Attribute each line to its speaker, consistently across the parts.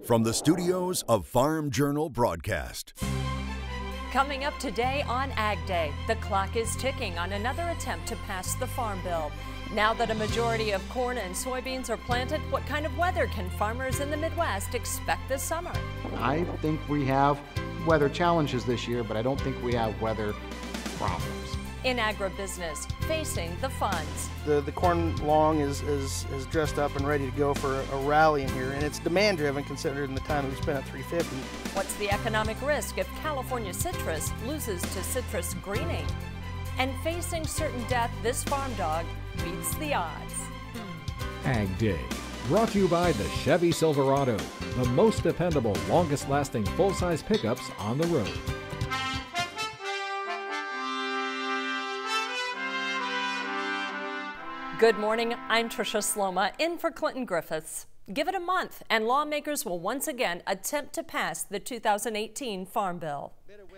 Speaker 1: from the studios of Farm Journal Broadcast.
Speaker 2: Coming up today on Ag Day, the clock is ticking on another attempt to pass the Farm Bill. Now that a majority of corn and soybeans are planted, what kind of weather can farmers in the Midwest expect this summer?
Speaker 3: I think we have weather challenges this year, but I don't think we have weather problems.
Speaker 2: In agribusiness, facing the funds.
Speaker 4: The corn long is dressed up and ready to go for a rally in here, and it's demand driven considering the time we spent at 350.
Speaker 2: What's the economic risk if California citrus loses to citrus greening? And facing certain death, this farm dog beats the odds.
Speaker 5: Ag Day, brought to you by the Chevy Silverado, the most dependable, longest-lasting full-size pickups on the road.
Speaker 2: Good morning, I'm Tricia Sloma, in for Clinton Griffiths. Give it a month, and lawmakers will once again attempt to pass the 2018 Farm Bill.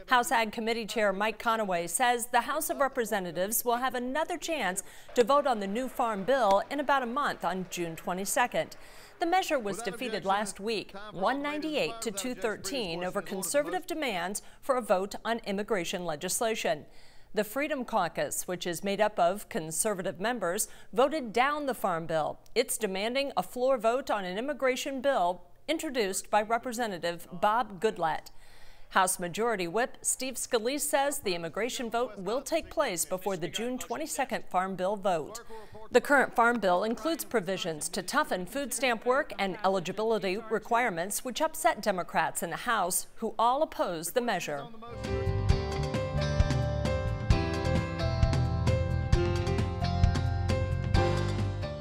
Speaker 2: House Ag Committee Chair Mike Conaway says the House of Representatives will have another chance to vote on the new Farm Bill in about a month on June 22nd. The measure was defeated last week, 198 to 213, over conservative demands for a vote on immigration legislation. The Freedom Caucus, which is made up of conservative members, voted down the Farm Bill. It's demanding a floor vote on an immigration bill introduced by Representative Bob Goodlatte. House Majority Whip Steve Scalise says the immigration vote will take place before the June 22nd Farm Bill vote. The current Farm Bill includes provisions to toughen food stamp work and eligibility requirements, which upset Democrats in the House, who all oppose the measure.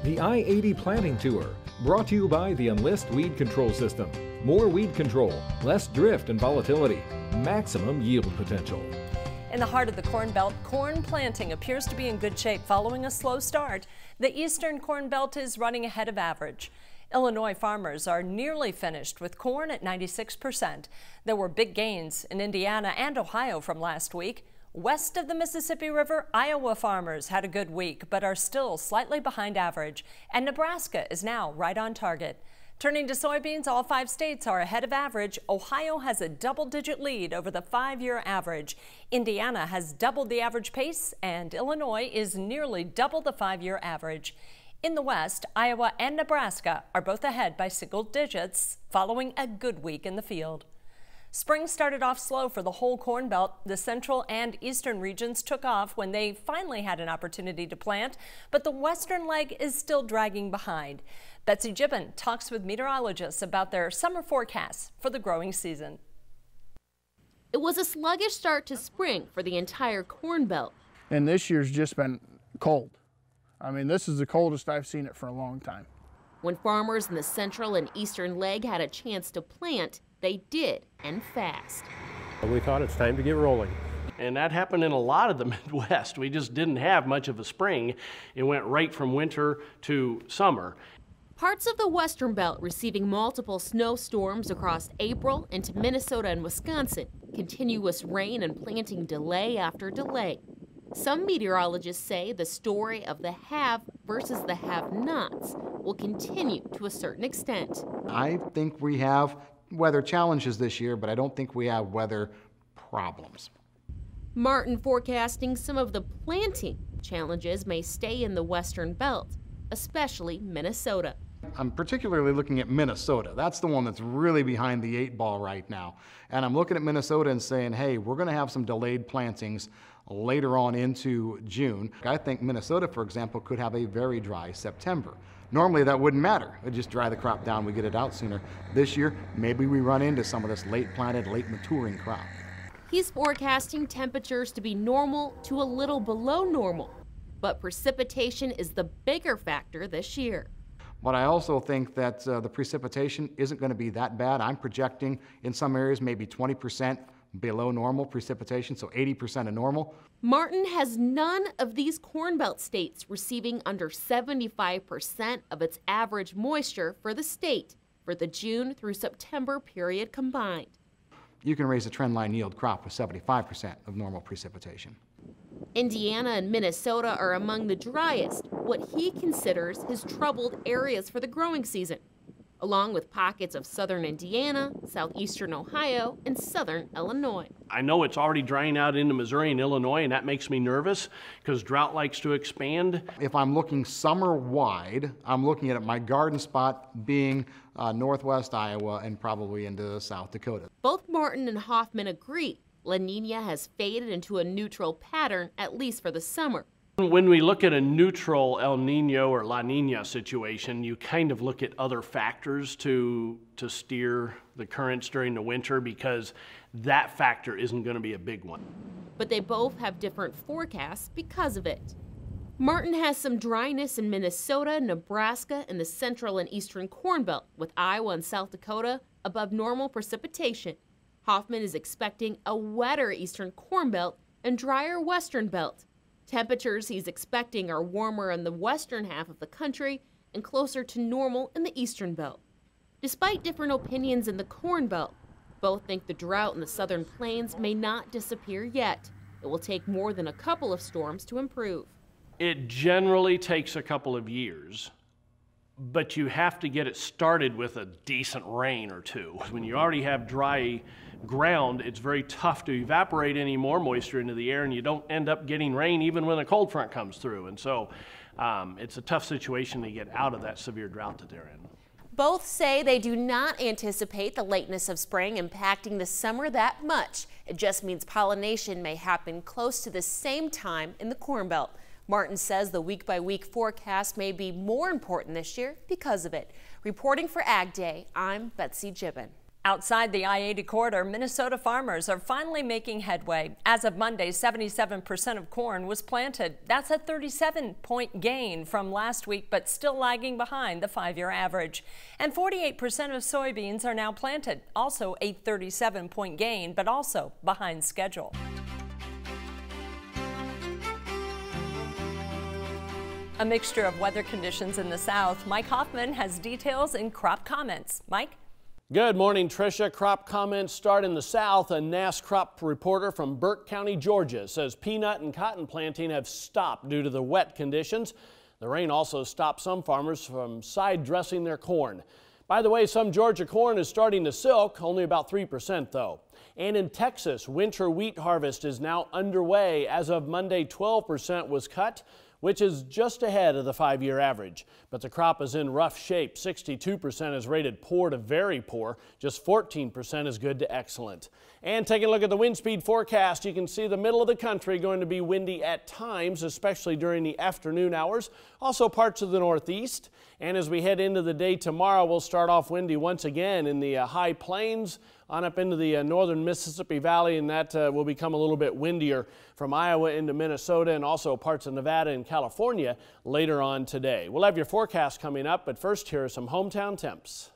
Speaker 5: The I-80 Planting Tour, brought to you by the Enlist Weed Control System. More weed control, less drift and volatility, maximum yield potential.
Speaker 2: In the heart of the Corn Belt, corn planting appears to be in good shape following a slow start. The eastern Corn Belt is running ahead of average. Illinois farmers are nearly finished with corn at 96%. There were big gains in Indiana and Ohio from last week. West of the Mississippi River, Iowa farmers had a good week, but are still slightly behind average. And Nebraska is now right on target. Turning to soybeans, all 5 states are ahead of average. Ohio has a double-digit lead over the 5-year average. Indiana has doubled the average pace, and Illinois is nearly double the 5-year average. In the West, Iowa and Nebraska are both ahead by single digits, following a good week in the field. Spring started off slow for the whole Corn Belt. The central and eastern regions took off when they finally had an opportunity to plant, but the western leg is still dragging behind. Betsy Gibbon talks with meteorologists about their summer forecasts for the growing season.
Speaker 6: It was a sluggish start to spring for the entire Corn Belt.
Speaker 4: And this year's just been cold. I mean, this is the coldest I've seen it for a long time.
Speaker 6: When farmers in the central and eastern leg had a chance to plant, they did, and fast.
Speaker 7: We thought it's time to get rolling. And that happened in a lot of the Midwest. We just didn't have much of a spring. It went right from winter to summer.
Speaker 6: Parts of the western belt receiving multiple snowstorms across April into Minnesota and Wisconsin. Continuous rain and planting delay after delay. Some meteorologists say the story of the have versus the have-nots will continue to a certain extent.
Speaker 3: I think we have weather challenges this year, but I don't think we have weather problems.
Speaker 6: Martin forecasting some of the planting challenges may stay in the western belt, especially Minnesota.
Speaker 3: I'm particularly looking at Minnesota. That's the one that's really behind the 8 ball right now. And I'm looking at Minnesota and saying, hey, we're going to have some delayed plantings later on into June. I think Minnesota, for example, could have a very dry September. Normally that wouldn't matter. It'd just dry the crop down, we get it out sooner. This year, maybe we run into some of this late planted, late maturing crop.
Speaker 6: He's forecasting temperatures to be normal to a little below normal, but precipitation is the bigger factor this year.
Speaker 3: But I also think that the precipitation isn't going to be that bad. I'm projecting in some areas maybe 20% below normal precipitation, so 80% of normal.
Speaker 6: Martin has none of these Corn Belt states receiving under 75% of its average moisture for the state for the June through September period combined.
Speaker 3: You can raise a trendline yield crop with 75% of normal precipitation.
Speaker 6: Indiana and Minnesota are among the driest, what he considers his troubled areas for the growing season. along with pockets of southern Indiana, southeastern Ohio, and southern Illinois.
Speaker 7: I know it's already drying out into Missouri and Illinois, and that makes me nervous because drought likes to expand.
Speaker 3: If I'm looking summer-wide, I'm looking at my garden spot being northwest Iowa and probably into South Dakota.
Speaker 6: Both Martin and Hoffman agree La Nina has faded into a neutral pattern, at least for the summer.
Speaker 7: When we look at a neutral El Nino or La Nina situation, you kind of look at other factors to steer the currents during the winter, because that factor isn't going to be a big one.
Speaker 6: But they both have different forecasts because of it. Martin has some dryness in Minnesota, Nebraska, and the central and eastern Corn Belt, with Iowa and South Dakota above normal precipitation. Hoffman is expecting a wetter eastern Corn Belt and drier western belt. Temperatures he's expecting are warmer in the western half of the country and closer to normal in the eastern belt. Despite different opinions in the Corn Belt, both think the drought in the southern plains may not disappear yet. It will take more than a couple of storms to improve.
Speaker 7: It generally takes a couple of years, but you have to get it started with a decent rain or two. When you already have dry ground, it's very tough to evaporate any more moisture into the air, and you don't end up getting rain even when a cold front comes through. And so it's a tough situation to get out of that severe drought that they're in.
Speaker 6: Both say they do not anticipate the lateness of spring impacting the summer that much. It just means pollination may happen close to the same time in the Corn Belt. Martin says the week-by-week forecast may be more important this year because of it. Reporting for AgDay, I'm Betsy Gibbon.
Speaker 2: Outside the I-80 corridor, Minnesota farmers are finally making headway. As of Monday, 77% of corn was planted. That's a 37-point gain from last week, but still lagging behind the 5-year average. And 48% of soybeans are now planted, also a 37-point gain, but also behind schedule. A mixture of weather conditions in the south. Mike Hoffman has details in crop comments. Mike?
Speaker 7: Good morning, Tricia. Crop comments start in the south. A NASS crop reporter from Burke County, Georgia, says peanut and cotton planting have stopped due to the wet conditions. The rain also stopped some farmers from side dressing their corn. By the way, some Georgia corn is starting to silk, only about 3% though. And in Texas, winter wheat harvest is now underway. As of Monday, 12% was cut, which is just ahead of the 5-year average. But the crop is in rough shape. 62% is rated poor to very poor. Just 14% is good to excellent. And taking a look at the wind speed forecast, you can see the middle of the country going to be windy at times, especially during the afternoon hours. Also parts of the northeast. And as we head into the day tomorrow, we'll start off windy once again in the high plains on up into the northern Mississippi Valley, and that will become a little bit windier from Iowa into Minnesota and also parts of Nevada and California later on today. We'll have your forecast coming up, but first here are some hometown temps.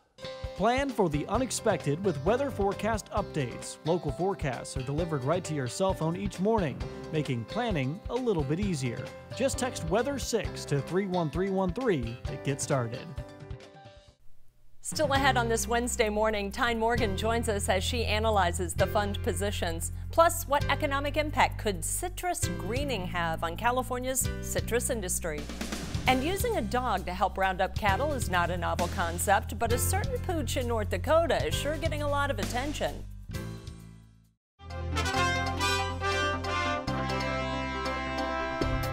Speaker 8: Plan for the unexpected with weather forecast updates. Local forecasts are delivered right to your cell phone each morning, making planning a little bit easier. Just text Weather 6 to 31313 to get started.
Speaker 2: Still ahead on this Wednesday morning, Tyne Morgan joins us as she analyzes the fund positions. Plus, what economic impact could citrus greening have on California's citrus industry? And using a dog to help round up cattle is not a novel concept, but a certain pooch in North Dakota is sure getting a lot of attention.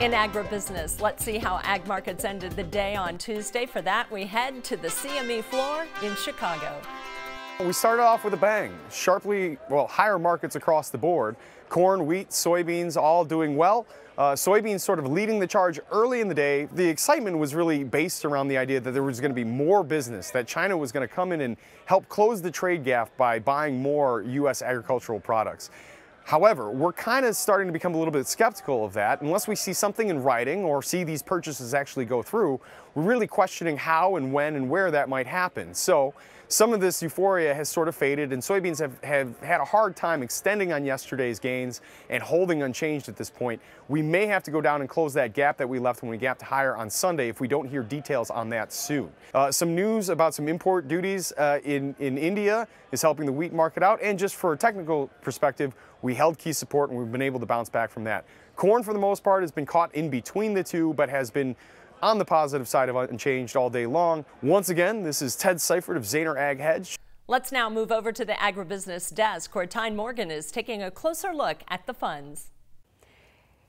Speaker 2: In agribusiness, let's see how ag markets ended the day on Tuesday. For that, we head to the CME floor in Chicago.
Speaker 9: We started off with a bang. Higher markets across the board. Corn, wheat, soybeans, all doing well. Soybeans sort of leading the charge early in the day. The excitement was really based around the idea that there was going to be more business, that China was going to come in and help close the trade gap by buying more U.S. agricultural products. However, we're kind of starting to become a little bit skeptical of that. Unless we see something in writing or see these purchases actually go through, we're really questioning how and when and where that might happen. So some of this euphoria has sort of faded, and soybeans have had a hard time extending on yesterday's gains and holding unchanged at this point. We may have to go down and close that gap that we left when we gapped higher on Sunday if we don't hear details on that soon. Some news about some import duties in India is helping the wheat market out, and just for a technical perspective, we held key support and we've been able to bounce back from that. Corn, for the most part, has been caught in between the two, but has been on the positive side of unchanged all day long. Once again, this is Ted Seifert of Zaner Ag Hedge.
Speaker 2: Let's now move over to the agribusiness desk, where Tyne Morgan is taking a closer look at the funds.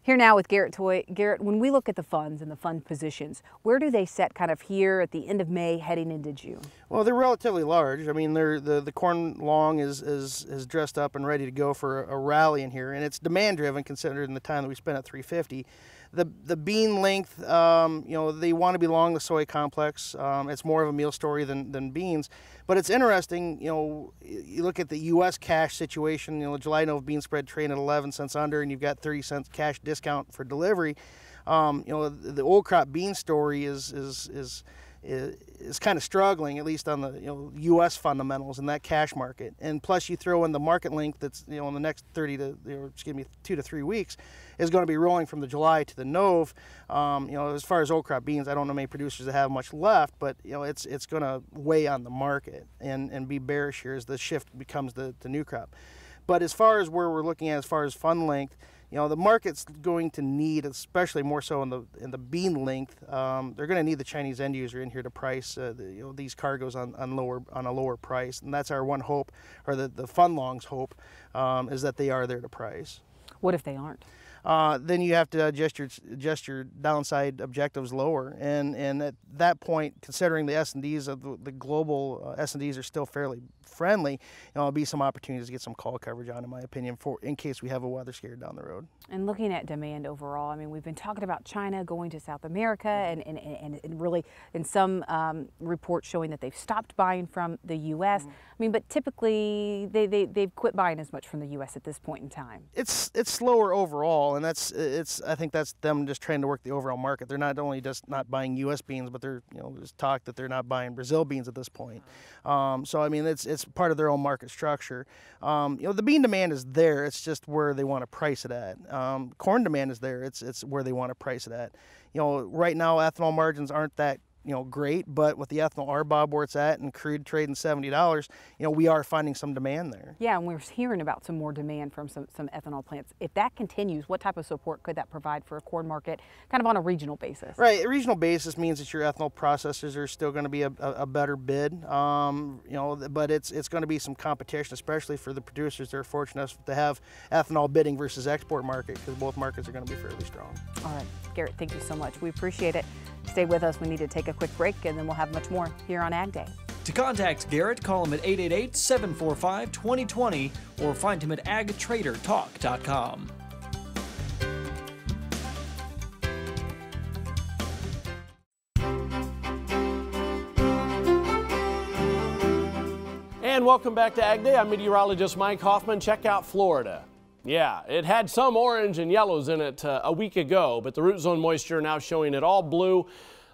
Speaker 10: Here now with Garrett Toy. Garrett, when we look at the funds and the fund positions, where do they set kind of here at the end of May heading into June?
Speaker 4: Well, they're relatively large. I mean, the corn long is dressed up and ready to go for a rally in here, and it's demand driven considering the time that we spent at 350. The bean length, you know, they want to be long the soy complex. It's more of a meal story than beans. But it's interesting, you know, you look at the U.S. cash situation, you know, July Nova bean spread trading at 11 cents under, and you've got 30 cents cash discount for delivery. You know, the old crop bean story is kind of struggling, at least on the U.S. fundamentals in that cash market. And plus you throw in the market length that's, you know, in the next 2 to 3 weeks is going to be rolling from the July to the Nov. You know, as far as old crop beans, I don't know many producers that have much left, but you know, it's going to weigh on the market and be bearish here as the shift becomes the new crop. But as far as where we're looking at, as far as fund length, you know, the market's going to need, especially more so in the bean length, they're going to need the Chinese end user in here to price you know, these cargoes on a lower price, and that's our one hope, or the fund long's hope, is that they are there to price.
Speaker 10: What if they aren't?
Speaker 4: Then you have to adjust your downside objectives lower, and at that point, considering the S&Ds of the global S&Ds are still fairly friendly, you know, there'll be some opportunities to get some call coverage on, in my opinion, in case we have a weather scare down the road.
Speaker 10: And looking at demand overall, I mean, we've been talking about China going to South America, and really in some reports showing that they've stopped buying from the U.S. I mean, but typically they've quit buying as much from the U.S. at this point in time.
Speaker 4: It's slower overall, and I think that's them just trying to work the overall market. They're not only just not buying U.S. beans, but they're, you know, there's talk that they're not buying Brazil beans at this point. So I mean, it's part of their own market structure. You know, the bean demand is there. It's just where they want to price it at. Corn demand is there. It's where they want to price it at. You know, right now ethanol margins aren't that, you know, great, but with the ethanol RBOB where it's at and crude trading $70, you know, we are finding some demand there.
Speaker 10: Yeah, and we're hearing about some more demand from some ethanol plants. If that continues, what type of support could that provide for a corn market, kind of on a regional basis?
Speaker 4: Right, a regional basis means that your ethanol processors are still going to be a better bid, you know, but it's going to be some competition, especially for the producers that are fortunate enough to have ethanol bidding versus export market, because both markets are going to be fairly strong.
Speaker 10: All right, Garrett, thank you so much. We appreciate it. Stay with us. We need to take a quick break, and then we'll have much more here on Ag Day.
Speaker 8: To contact Garrett, call him at 888-745-2020 or find him at agtradertalk.com.
Speaker 7: And welcome back to Ag Day. I'm meteorologist Mike Hoffman. Check out Florida. Yeah, it had some orange and yellows in it a week ago, but the root zone moisture now showing it all blue.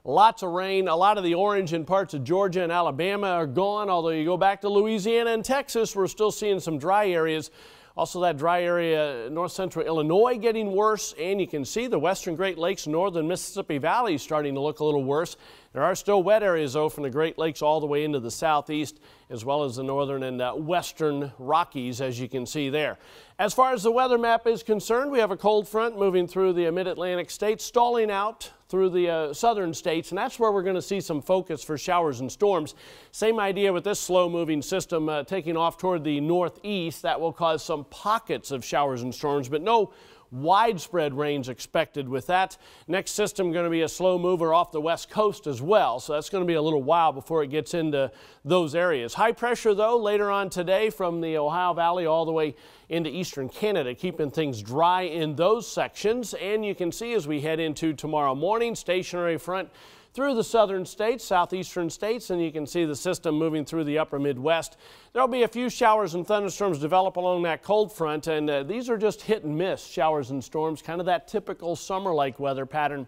Speaker 7: Lots of rain. A lot of the orange in parts of Georgia and Alabama are gone, although you go back to Louisiana and Texas, we're still seeing some dry areas. Also that dry area, north central Illinois getting worse, and you can see the western Great Lakes, northern Mississippi Valley starting to look a little worse. There are still wet areas though from the Great Lakes all the way into the southeast, as well as the northern and western Rockies, as you can see there. As far as the weather map is concerned, we have a cold front moving through the mid-Atlantic states, stalling out through the southern states, and that's where we're going to see some focus for showers and storms. Same idea with this slow-moving system taking off toward the northeast. That will cause some pockets of showers and storms, but no widespread rains expected with that. Next system going to be a slow mover off the west coast as well, so that's going to be a little while before it gets into those areas. High pressure though later on today from the Ohio Valley all the way into eastern Canada, keeping things dry in those sections. And you can see as we head into tomorrow morning, stationary front through the southern states, southeastern states, and you can see the system moving through the upper Midwest. There'll be a few showers and thunderstorms develop along that cold front, and these are just hit and miss showers and storms, kind of that typical summer-like weather pattern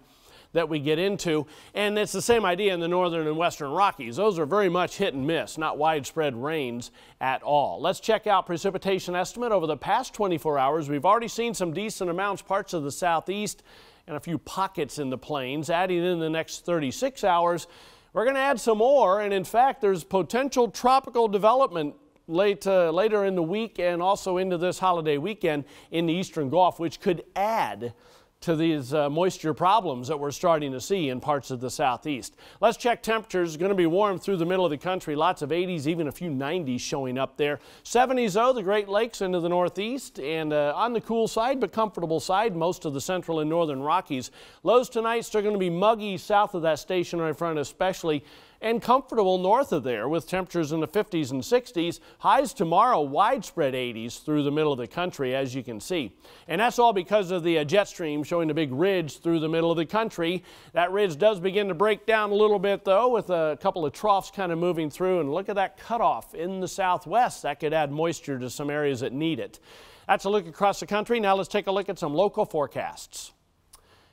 Speaker 7: that we get into. And it's the same idea in the northern and western Rockies. Those are very much hit and miss, not widespread rains at all. Let's check out precipitation estimate over the past 24 hours. We've already seen some decent amounts, parts of the southeast, and a few pockets in the plains. Adding in the next 36 hours, we're going to add some more, and in fact there's potential tropical development later in the week and also into this holiday weekend in the eastern Gulf, which could add to these moisture problems that we're starting to see in parts of the southeast. Let's check temperatures. Going to be warm through the middle of the country. Lots of 80s, even a few 90s showing up there. 70s though, the Great Lakes into the northeast, and on the cool side but comfortable side, most of the central and northern Rockies. Lows tonight still going to be muggy south of that stationary front especially, and comfortable north of there with temperatures in the 50s and 60s. Highs tomorrow, widespread 80s through the middle of the country, as you can see. And that's all because of the jet stream showing a big ridge through the middle of the country. That ridge does begin to break down a little bit though, with a couple of troughs kind of moving through, and look at that cutoff in the southwest. That could add moisture to some areas that need it. That's a look across the country. Now let's take a look at some local forecasts.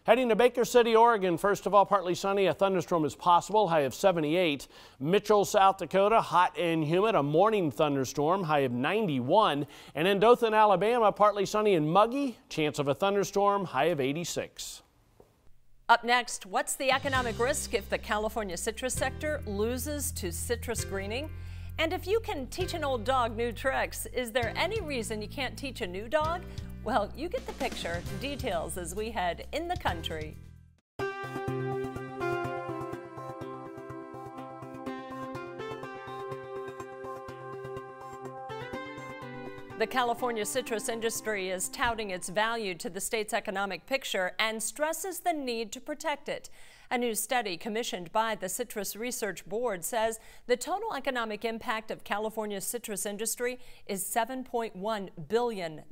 Speaker 7: Heading to Baker City, Oregon, first of all, partly sunny. A thunderstorm is possible, high of 78. Mitchell, South Dakota, hot and humid, a morning thunderstorm, high of 91. And in Dothan, Alabama, partly sunny and muggy, chance of a thunderstorm, high of 86.
Speaker 2: Up next, what's the economic risk if the California citrus sector loses to citrus greening? And if you can teach an old dog new tricks, is there any reason you can't teach a new dog? Well, you get the picture. Details as we head in the country. The California citrus industry is touting its value to the state's economic picture and stresses the need to protect it. A new study commissioned by the Citrus Research Board says the total economic impact of California's citrus industry is $7.1 billion.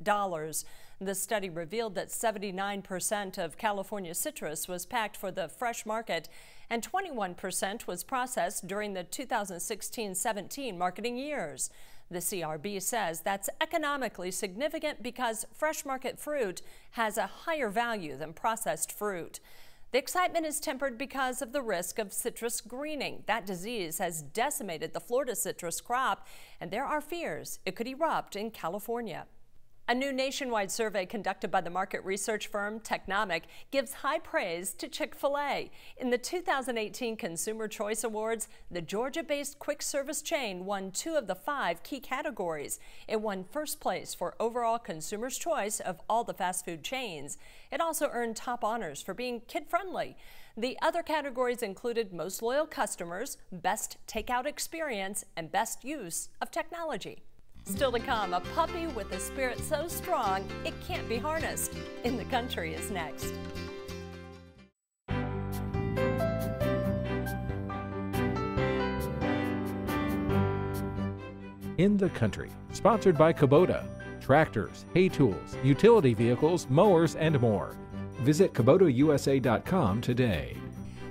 Speaker 2: The study revealed that 79% of California citrus was packed for the fresh market and 21% was processed during the 2016-17 marketing years. The CRB says that's economically significant because fresh market fruit has a higher value than processed fruit. The excitement is tempered because of the risk of citrus greening. That disease has decimated the Florida citrus crop, and there are fears it could erupt in California. A new nationwide survey conducted by the market research firm Technomic gives high praise to Chick-fil-A. In the 2018 Consumer Choice Awards, the Georgia-based quick service chain won 2 of the 5 key categories. It won first place for overall consumer's choice of all the fast food chains. It also earned top honors for being kid-friendly. The other categories included most loyal customers, best takeout experience, and best use of technology. Still to come, a puppy with a spirit so strong it can't be harnessed. In the Country is next.
Speaker 5: In the Country, sponsored by Kubota. Tractors, hay tools, utility vehicles, mowers, and more. Visit KubotaUSA.com today.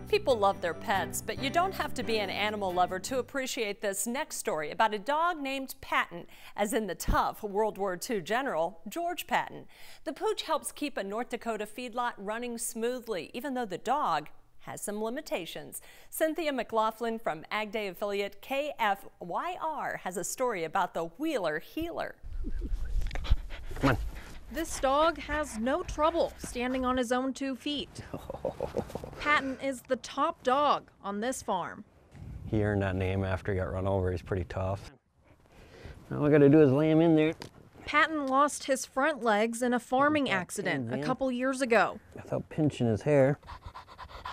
Speaker 2: People love their pets, but you don't have to be an animal lover to appreciate this next story about a dog named Patton, as in the tough World War II general, George Patton. The pooch helps keep a North Dakota feedlot running smoothly, even though the dog has some limitations. Cynthia McLaughlin from AgDay affiliate KFYR has a story about the Wheeler Healer.
Speaker 11: Come on.
Speaker 12: This dog has no trouble standing on his own 2 feet. Patton is the top dog on this farm.
Speaker 11: He earned that name after he got run over. He's pretty tough. All I gotta do is lay him in there.
Speaker 12: Patton lost his front legs in a farming accident a couple years ago.
Speaker 11: Without pinching his hair.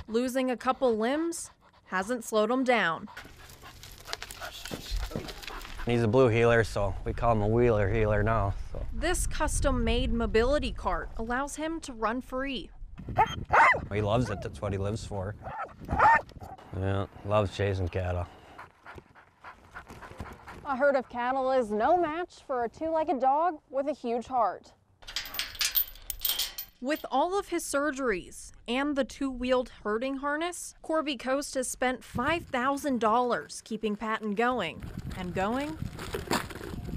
Speaker 12: Losing a couple limbs hasn't slowed him down.
Speaker 11: He's a blue heeler, so we call him a Wheeler Healer now. So.
Speaker 12: This custom-made mobility cart allows him to run free.
Speaker 11: He loves it. That's what he lives for. Yeah, loves chasing cattle.
Speaker 13: A herd of cattle is no match for a 2-legged dog with a huge heart.
Speaker 12: With all of his surgeries and the 2-wheeled herding harness, Corby Coast has spent $5,000 keeping Patton going and going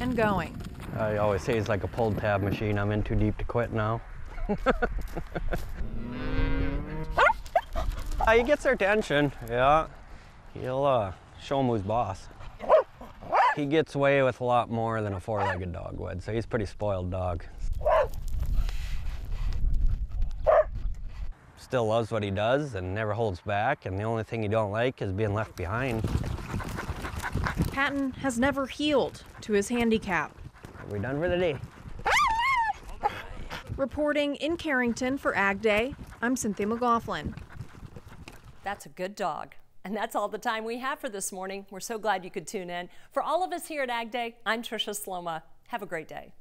Speaker 12: and going.
Speaker 11: I always say he's like a pulled tab machine. I'm in too deep to quit now. He gets their attention, yeah. He'll show him who's boss. He gets away with a lot more than a 4-legged dog would, so he's a pretty spoiled dog. Still loves what he does and never holds back, and the only thing he don't like is being left behind.
Speaker 12: Patton has never healed to his handicap.
Speaker 11: Are we done for the day?
Speaker 12: Reporting in Carrington for AgDay, I'm Cynthia McLaughlin.
Speaker 2: That's a good dog. And that's all the time we have for this morning. We're so glad you could tune in. For all of us here at AgDay, I'm Tricia Sloma. Have a great day.